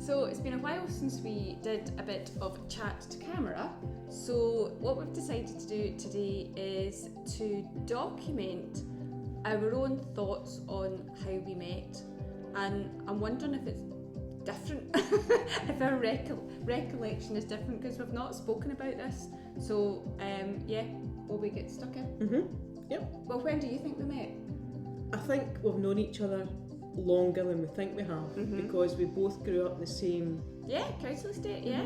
So it's been a while since we did a bit of chat to camera. So what we've decided to do today is to document our own thoughts on how we met. And I'm wondering if it's different, if our recollection is different, because we've not spoken about this. So will we get stuck in? Mm-hmm. Yep. Well, when do you think we met? I think we've known each other longer than we think we have, because we both grew up in the same... Yeah, Council Estate, yeah.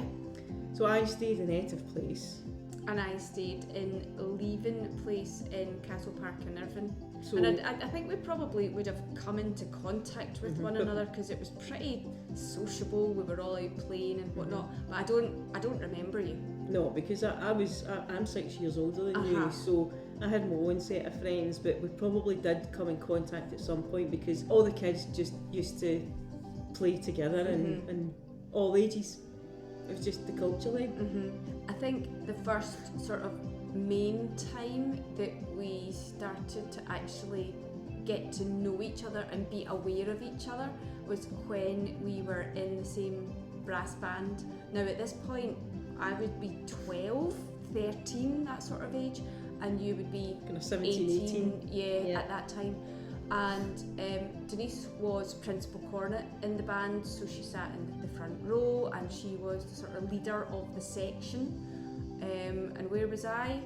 So I stayed in Etive Place. And I stayed in Leven Place in Castle Park in Irvine. So, and I think we probably would have come into contact with one another because it was pretty sociable. We were all out playing and whatnot. But I don't remember you. No, because I'm 6 years older than you, so I had my own set of friends, but we probably did come in contact at some point because all the kids just used to play together and all ages. It was just the culture then. I think the first sort of main time that we started to actually get to know each other and be aware of each other was when we were in the same brass band. Now at this point I would be 12, 13, that sort of age, and you would be kind of 17, 18 at that time. And Denise was principal cornet in the band, so she sat in the front row and she was the sort of leader of the section. And where was I?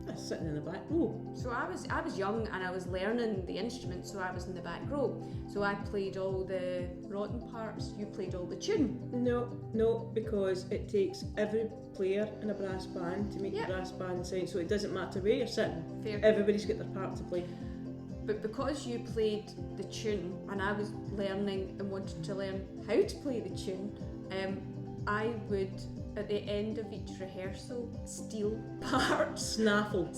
I was sitting in the back row. So I was young and I was learning the instrument, so I was in the back row. So I played all the rotten parts, you played all the tune. No, because it takes every player in a brass band to make the brass band sound, so it doesn't matter where you're sitting. Fair. Everybody's got their part to play. But because you played the tune and I was learning and wanted to learn how to play the tune, I would, at the end of each rehearsal, steal parts. Snaffle.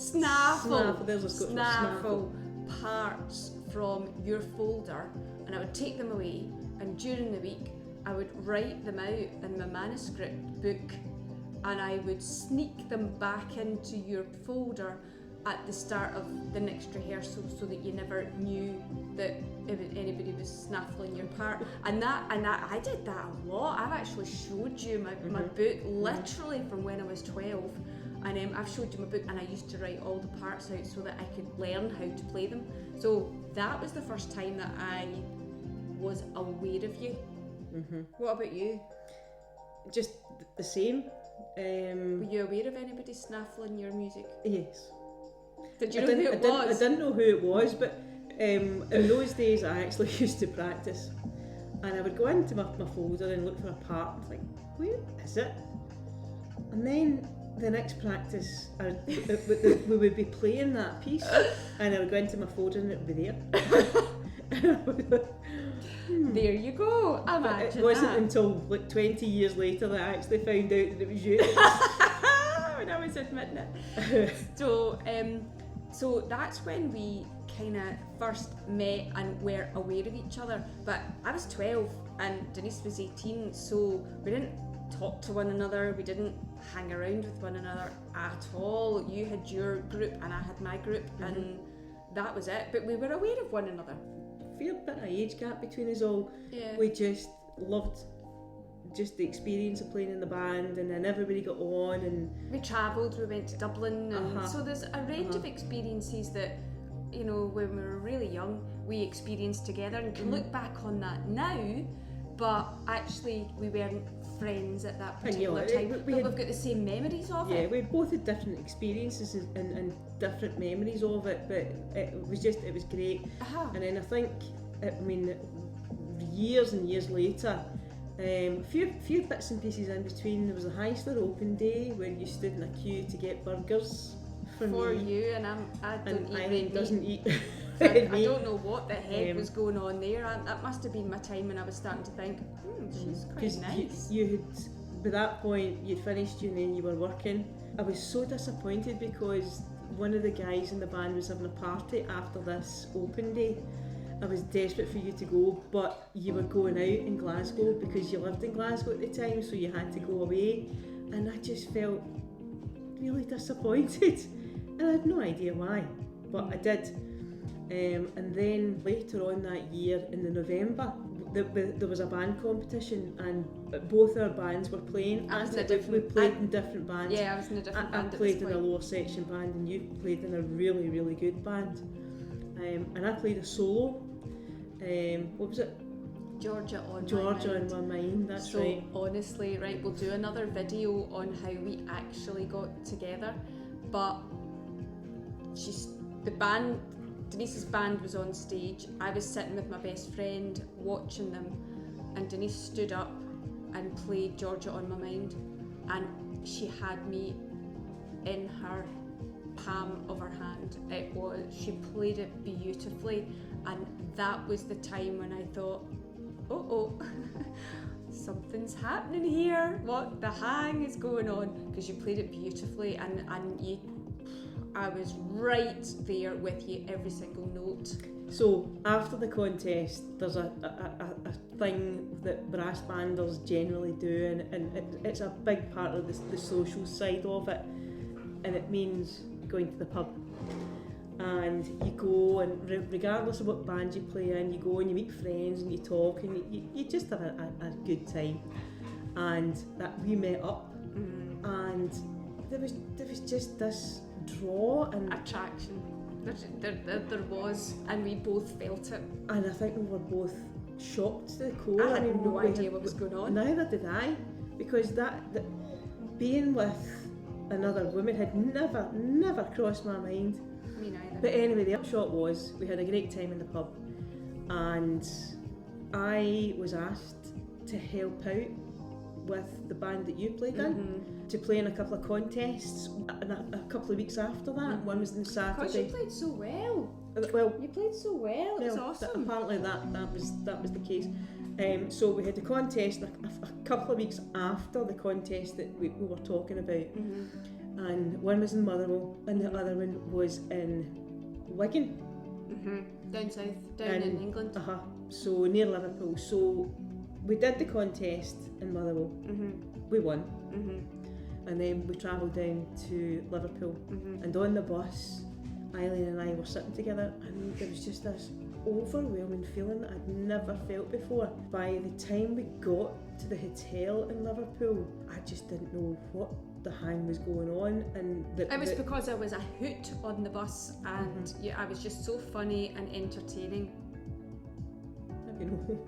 There's a Scottish Snaffle parts from your folder, and I would take them away, and during the week I would write them out in my manuscript book, and I would sneak them back into your folder at the start of the next rehearsal, so that you never knew that anybody was snaffling your part. And that I did that a lot. I've actually showed you my book, literally from when I was 12, and I've showed you my book, and I used to write all the parts out so that I could learn how to play them. So that was the first time that I was aware of you. What about you? Just the same. Were you aware of anybody snaffling your music? Yes. Did you know who it was? I didn't know who it was, but in those days I actually used to practice, and I would go into my folder and look for a part and think, where is it? And then the next practice we would be playing that piece, and I would go into my folder and it would be there. And I would like, There you go. Imagine it wasn't that. until like 20 years later that I actually found out that it was you. When I was admitting it. So that's when we kind of first met and were aware of each other. But I was 12 and Denise was 18, so we didn't talk to one another, we didn't hang around with one another at all. You had your group and I had my group, and that was it. But we were aware of one another. Fair bit of age gap between us all. Yeah. We just loved just the experience of playing in the band, and then everybody got on, and we travelled, we went to Dublin, and so there's a range of experiences that, you know, when we were really young we experienced together, and can look back on that now, but actually we weren't friends at that particular time, but we've got the same memories of it. Yeah, we both had different experiences and different memories of it, but it was great. And then I think, years and years later, a few bits and pieces in between. There was a Heisler Open Day where you stood in a queue to get burgers for you, and I don't eat Eileen doesn't eat I don't know what the heck was going on there. That must have been my time when I was starting to think, she's quite nice. You had, by that point, you'd finished uni and you were working. I was so disappointed because one of the guys in the band was having a party after this Open Day. I was desperate for you to go, but you were going out in Glasgow because you lived in Glasgow at the time, so you had to go away, and I just felt really disappointed, and I had no idea why, but I did. And then later on that year, in the November, there was a band competition, and both our bands were playing. I was in a We different- played in different bands. Yeah, I was in a different I band at played this in a point. lower section band, and you played in a really, really good band. And I played a solo. What was it? Georgia on Georgia my in mind. my mind. That's So right. honestly, right, we'll do another video on how we actually got together. But Denise's band was on stage. I was sitting with my best friend watching them, and Denise stood up and played Georgia on My Mind, and she had me in her palm of her hand. She played it beautifully, and that was the time when I thought, oh, something's happening here. What the hang is going on? Because you played it beautifully, and I was right there with you, every single note. So after the contest, there's a thing that brass banders generally do, and it's a big part of the social side of it, and it means going to the pub. And you go, and regardless of what band you play in, you go and you meet friends and you talk, and you just have a good time. And that we met up, and there was just this draw and Attraction. There was, and we both felt it. And I think we were both shocked to the core. I had no we idea what was going on. Neither did I, because that being with another woman had never crossed my mind. Me neither. But anyway, the upshot was we had a great time in the pub, and I was asked to help out with the band that you played in, to play in a couple of contests, and a couple of weeks after that. One was on Because you Saturday. played so well. Well, You played so well. It was well, awesome. apparently that was the case. So we had the contest a couple of weeks after the contest that we were talking about, and one was in Motherwell and the other one was in Wigan. Down south, down in England. So near Liverpool. So we did the contest in Motherwell. We won. And then we travelled down to Liverpool, and on the bus, Eileen and I were sitting together, and there was just this overwhelming feeling that I'd never felt before. By the time we got to the hotel in Liverpool, I just didn't know what the hang was going on, and It was because I was a hoot on the bus, and yeah, I was just so funny and entertaining. you know.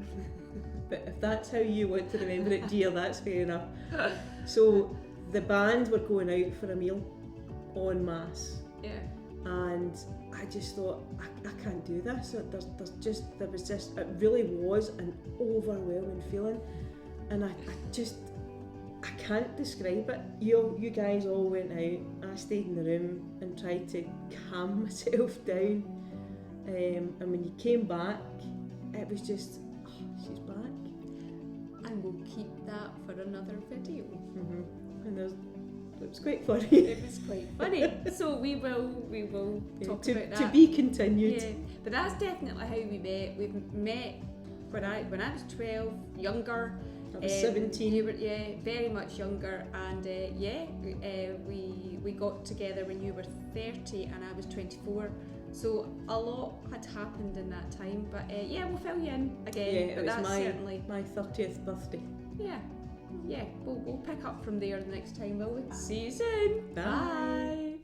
But if that's how you want to remember it, dear, that's fair enough. So the band were going out for a meal en masse. Yeah. And I just thought, I can't do this. It really was an overwhelming feeling, and I can't describe it. You guys all went out. I stayed in the room and tried to calm myself down. And when you came back, it was just, she's back. And we'll keep that for another video. And it was quite funny. It was quite funny. So we will talk about that. To be continued. Yeah, but that's definitely how we met. We met when I was 12, younger. I was 17. You were, very much younger, and we got together when you were 30 and I was 24. So a lot had happened in that time, but we'll fill you in again. Yeah, but it was that's certainly my 30th birthday. yeah. We'll pick up from there the next time, will we? See you soon. Bye. Bye.